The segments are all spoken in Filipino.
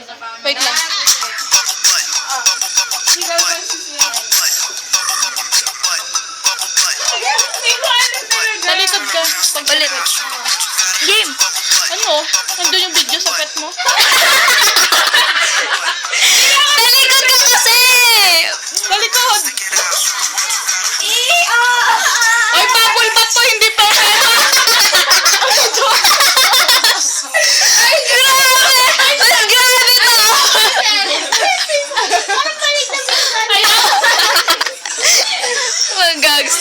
Wait lang. Talikod ka. Ulit. Game. Ano? Nandun yung video sa pet mo? Talikod ka kasi! Talikod! Ay, bubble bath to, hindi pera! Ay, grabe! Mas grabe to! Mga gags.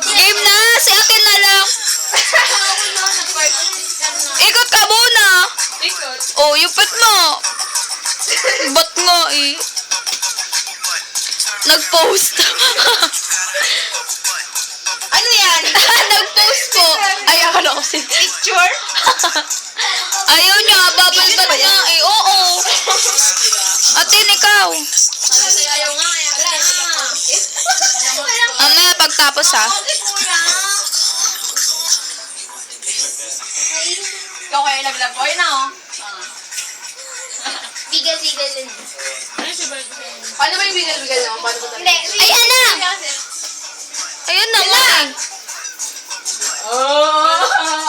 Game na! Si atin na lang. Ikot ka muna. Oh, yung pet mo. Ba't nga eh? Nag-post. Ano yan? Nag-post po. Ay, akala ko si... Picture? Ayaw niya, bubble bath nga eh. Oo. Atin, ikaw. Ayaw nga. Mamaya pagtapos ha. Ikaw kaya love boy na oh. Bigal-bigal din. Paano ba yung bigal-bigal naman? Paano ba talaga? Ayan na. Ayun na nga. Oh!